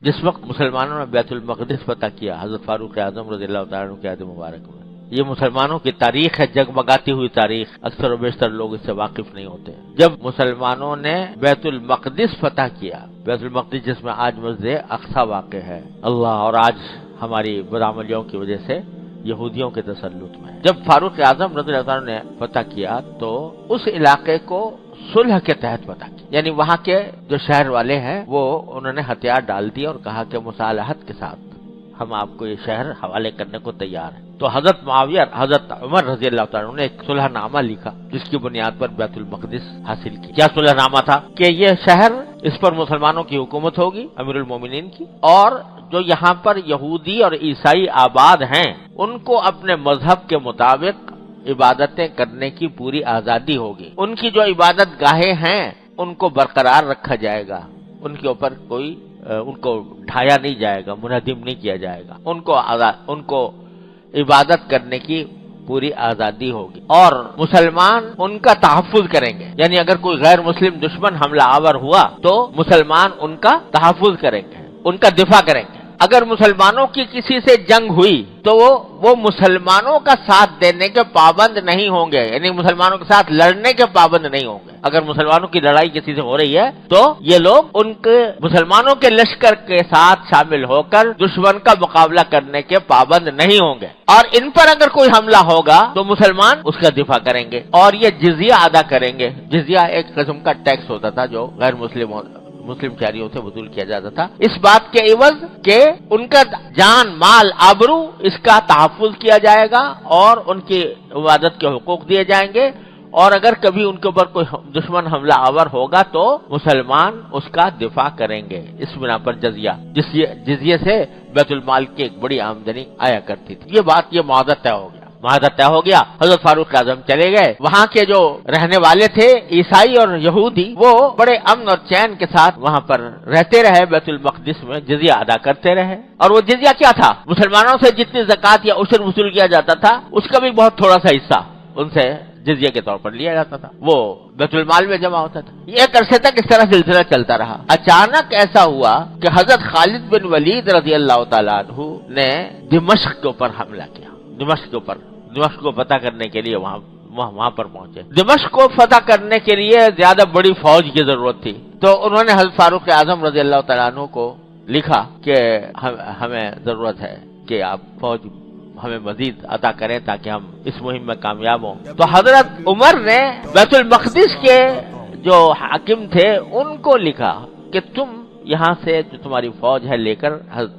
جس وقت مسلمانوں نے بیت المقدس فتح کیا حضرت فاروق اعظم رضی اللہ تعالیٰ عنہ کے عہد مبارک میں، یہ مسلمانوں کی تاریخ ہے، جگمگاتی ہوئی تاریخ، اکثر و بیشتر لوگ اس سے واقف نہیں ہوتے۔ جب مسلمانوں نے بیت المقدس فتح کیا، بیت المقدس جس میں آج مسجد اقصی واقع ہے، اللہ، اور آج ہماری بدعملیوں کی وجہ سے یہودیوں کے تسلط میں ہے، جب فاروق اعظم رضی اللہ عنہ نے فتح کیا تو اس علاقے کو صلح کے تحت فتح کیا، یعنی وہاں کے جو شہر والے ہیں وہ انہوں نے ہتھیار ڈال دیا اور کہا کہ مصالحت کے ساتھ ہم آپ کو یہ شہر حوالے کرنے کو تیار ہیں۔ تو حضرت معاویہ حضرت عمر رضی اللہ تعالیٰ عنہ نے ایک صلح نامہ لکھا جس کی بنیاد پر بیت المقدس حاصل کی۔ کیا صلح نامہ تھا؟ کہ یہ شہر، اس پر مسلمانوں کی حکومت ہوگی، امیر المومنین کی، اور جو یہاں پر یہودی اور عیسائی آباد ہیں ان کو اپنے مذہب کے مطابق عبادتیں کرنے کی پوری آزادی ہوگی، ان کی جو عبادت گاہیں ہیں ان کو برقرار رکھا جائے گا، ان کے اوپر کوئی ان کو ڈھایا نہیں جائے گا، منہدم نہیں کیا جائے گا، ان کو عبادت کرنے کی پوری آزادی ہوگی، اور مسلمان ان کا تحفظ کریں گے، یعنی اگر کوئی غیر مسلم دشمن حملہ آور ہوا تو مسلمان ان کا تحفظ کریں گے، ان کا دفاع کریں گے۔ اگر مسلمانوں کی کسی سے جنگ ہوئی تو وہ مسلمانوں کا ساتھ دینے کے پابند نہیں ہوں گے، یعنی مسلمانوں کے ساتھ لڑنے کے پابند نہیں ہوں گے۔ اگر مسلمانوں کی لڑائی کسی سے ہو رہی ہے تو یہ لوگ ان کے مسلمانوں کے لشکر کے ساتھ شامل ہو کر دشمن کا مقابلہ کرنے کے پابند نہیں ہوں گے، اور ان پر اگر کوئی حملہ ہوگا تو مسلمان اس کا دفاع کریں گے، اور یہ جزیہ ادا کریں گے۔ جزیہ ایک قسم کا ٹیکس ہوتا تھا جو غیر مسلم شہریوں سے وصول کیا جاتا تھا، اس بات کے عوض کہ ان کا جان، مال، آبرو، اس کا تحفظ کیا جائے گا اور ان کی عبادت کے حقوق دیے جائیں گے، اور اگر کبھی ان کے اوپر کوئی دشمن حملہ آور ہوگا تو مسلمان اس کا دفاع کریں گے۔ اس بنا پر جزیے سے بیت المال کی ایک بڑی آمدنی آیا کرتی تھی۔ یہ معاہدہ طے ہو گیا، معاہدہ طے ہو گیا، حضرت فاروق اعظم چلے گئے، وہاں کے جو رہنے والے تھے عیسائی اور یہودی وہ بڑے امن اور چین کے ساتھ وہاں پر رہتے رہے، بیت المقدس میں جزیہ ادا کرتے رہے۔ اور وہ جزیہ کیا تھا؟ مسلمانوں سے جتنی زکوٰۃ یا عشر وصول کیا جاتا تھا اس کا بھی بہت تھوڑا سا حصہ ان سے جزیہ کے طور پر لیا جاتا تھا، وہ بیت المال میں جمع ہوتا تھا۔ یہ ایک عرصے تک اس طرح سلسلہ چلتا رہا۔ اچانک ایسا ہوا کہ حضرت خالد بن ولید رضی اللہ تعالیٰ عنہ نے دمشق کے اوپر حملہ کیا، دمشق کو فتح کرنے کے لیے وہاں پر پہنچے۔ دمشق کو فتح کرنے کے لیے زیادہ بڑی فوج کی ضرورت تھی، تو انہوں نے حضرت فاروق اعظم رضی اللہ تعالیٰ عنہ کو لکھا کہ ہمیں ضرورت ہے کہ آپ فوج ہمیں مزید عطا کریں تاکہ ہم اس مہم میں کامیاب ہوں۔ تو حضرت عمر نے بیت المقدس کے جو حاکم تھے ان کو لکھا کہ تم یہاں سے جو تمہاری فوج ہے لے کر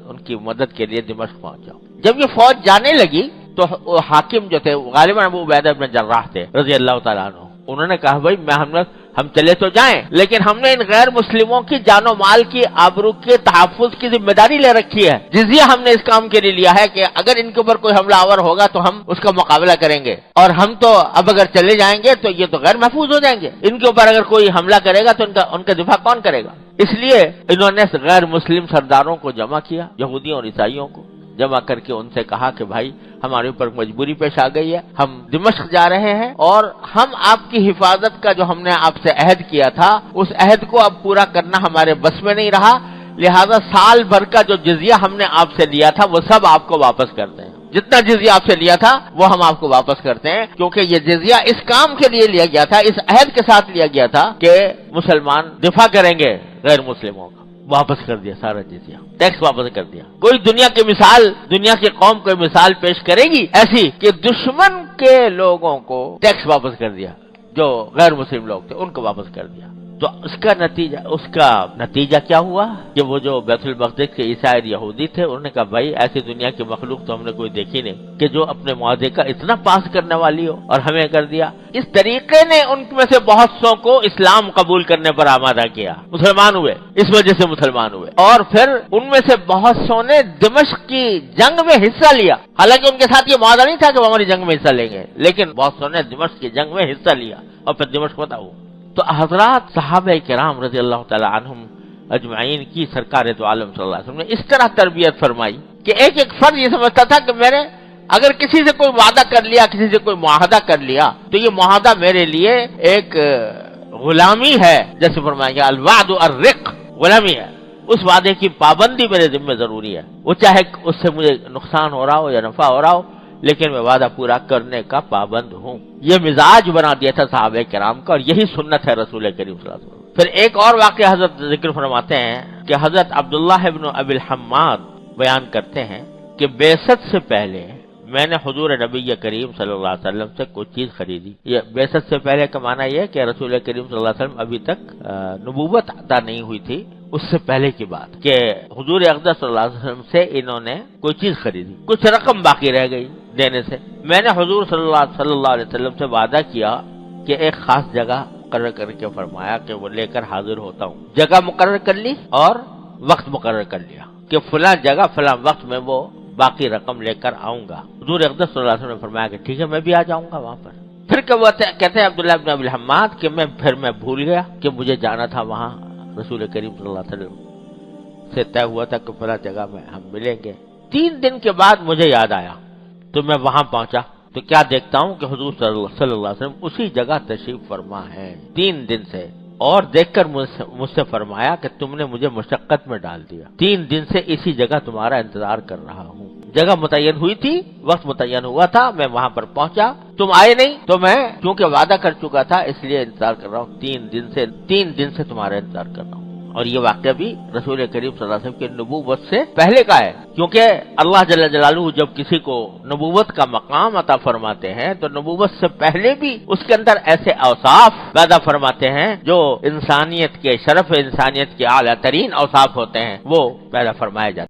ان کی مدد کے لیے دمشق پہنچ جاؤ۔ جب یہ فوج جانے لگی تو حاکم جو تھے غالباً ابو عبیدہ بن جراح تھے رضی اللہ تعالیٰ عنہ، انہوں نے کہا بھائی ہم چلے تو جائیں لیکن ہم نے ان غیر مسلموں کی جان و مال کی، آبرو کے تحفظ کی ذمہ داری لے رکھی ہے، جزیہ ہم نے اس کام کے لیے لیا ہے کہ اگر ان کے اوپر کوئی حملہ آور ہوگا تو ہم اس کا مقابلہ کریں گے، اور ہم تو اب اگر چلے جائیں گے تو یہ تو غیر محفوظ ہو جائیں گے، ان کے اوپر اگر کوئی حملہ کرے گا تو ان کا دفاع کون کرے گا؟ اس لیے انہوں نے غیر مسلم سرداروں کو جمع کیا، یہودیوں اور عیسائیوں کو جمع کر کے ان سے کہا کہ بھائی ہمارے اوپر مجبوری پیش آ گئی ہے، ہم دمشق جا رہے ہیں اور ہم آپ کی حفاظت کا جو ہم نے آپ سے عہد کیا تھا اس عہد کو اب پورا کرنا ہمارے بس میں نہیں رہا، لہذا سال بھر کا جو جزیہ ہم نے آپ سے لیا تھا وہ سب آپ کو واپس کرتے ہیں، جتنا جزیہ آپ سے لیا تھا وہ ہم آپ کو واپس کرتے ہیں، کیونکہ یہ جزیہ اس کام کے لیے لیا گیا تھا، اس عہد کے ساتھ لیا گیا تھا کہ مسلمان دفاع کریں گے غیر مسلموں کا۔ واپس کر دیا سارا جزیہ، ٹیکس واپس کر دیا۔ کوئی دنیا کی قوم کوئی مثال پیش کرے گی ایسی کہ دشمن کے لوگوں کو ٹیکس واپس کر دیا، جو غیر مسلم لوگ تھے ان کو واپس کر دیا۔ تو اس کا نتیجہ کیا ہوا کہ وہ جو بیت المقدس کے عیسائی یہودی تھے انہوں نے کہا بھائی ایسی دنیا کی مخلوق تو ہم نے کوئی دیکھی نہیں کہ جو اپنے معاہدے کا اتنا پاس کرنے والی ہو، اور ہمیں کر دیا۔ اس طریقے نے ان میں سے بہت سو کو اسلام قبول کرنے پر آمادہ کیا، مسلمان ہوئے، اس وجہ سے مسلمان ہوئے، اور پھر ان میں سے بہت سو نے دمشق کی جنگ میں حصہ لیا، حالانکہ ان کے ساتھ یہ معاہدہ نہیں تھا کہ وہ ہماری جنگ میں حصہ لیں گے، لیکن بہت سو نے دمشق کی جنگ میں حصہ لیا اور پھر دمشق فتح ہوا۔ تو حضرات صحابہ کرام رضی اللہ تعالی عنہم اجمعین کی سرکار دو عالم صلی اللہ علیہ وسلم نے اس طرح تربیت فرمائی کہ ایک فرد یہ سمجھتا تھا کہ میں نے اگر کسی سے کوئی وعدہ کر لیا، کسی سے کوئی معاہدہ کر لیا تو یہ معاہدہ میرے لیے ایک غلامی ہے، جیسے فرمایا گیا الوعد الرق، غلامی ہے، اس وعدے کی پابندی میرے ذمہ ضروری ہے، وہ چاہے اس سے مجھے نقصان ہو رہا ہو یا نفع ہو رہا ہو، لیکن میں وعدہ پورا کرنے کا پابند ہوں۔ یہ مزاج بنا دیا تھا صحابہ کرام کا، اور یہی سنت ہے رسول کریم صلی اللہ علیہ وسلم۔ پھر ایک اور واقعہ حضرت ذکر فرماتے ہیں کہ حضرت عبداللہ ابن ابی الحماد بیان کرتے ہیں کہ بعثت سے پہلے میں نے حضور نبی کریم صلی اللہ علیہ وسلم سے کوئی چیز خریدی۔ یہ بعثت سے پہلے کا معنی یہ ہے کہ رسول کریم صلی اللہ علیہ وسلم ابھی تک نبوت عطا نہیں ہوئی تھی، اس سے پہلے کی بات کہ حضور اقدس صلی اللہ علیہ وسلم سے انہوں نے کوئی چیز خریدی، کچھ رقم باقی رہ گئی دینے سے۔ میں نے حضور صلی اللہ علیہ وسلم سے وعدہ کیا کہ ایک خاص جگہ مقرر کر کے فرمایا کہ وہ لے کر حاضر ہوتا ہوں۔ جگہ مقرر کر لی اور وقت مقرر کر لیا کہ فلاں جگہ فلاں وقت میں وہ باقی رقم لے کر آؤں گا۔ حضور اقدس صلی اللہ علیہ وسلم نے فرمایا کہ ٹھیک ہے، میں بھی آ جاؤں گا وہاں پر۔ پھر کہتے ہیں عبداللہ بن ابی الحماد کہ میں بھول گیا کہ مجھے جانا تھا وہاں، رسول کریم صلی اللہ علیہ وسلم سے طے ہوا تھا کہ فلاں جگہ میں ہم ملیں گے۔ 3 دن کے بعد مجھے یاد آیا تو میں وہاں پہنچا تو کیا دیکھتا ہوں کہ حضور صلی اللہ علیہ وسلم اسی جگہ تشریف فرما ہے 3 دن سے، اور دیکھ کر مجھ سے فرمایا کہ تم نے مجھے مشقت میں ڈال دیا، 3 دن سے اسی جگہ تمہارا انتظار کر رہا ہوں۔ جگہ متعین ہوئی تھی، وقت متعین ہوا تھا، میں وہاں پر پہنچا، تم آئے نہیں تو میں کیونکہ وعدہ کر چکا تھا اس لیے انتظار کر رہا ہوں، 3 دن سے تمہارا انتظار کر رہا ہوں۔ اور یہ واقعہ بھی رسول کریم صلی اللہ علیہ وسلم کی نبوت سے پہلے کا ہے، کیونکہ اللہ جل جلالہ جب کسی کو نبوت کا مقام عطا فرماتے ہیں تو نبوت سے پہلے بھی اس کے اندر ایسے اوصاف پیدا فرماتے ہیں جو انسانیت کے شرف، انسانیت کے اعلیٰ ترین اوصاف ہوتے ہیں، وہ پیدا فرمائے جاتے ہیں۔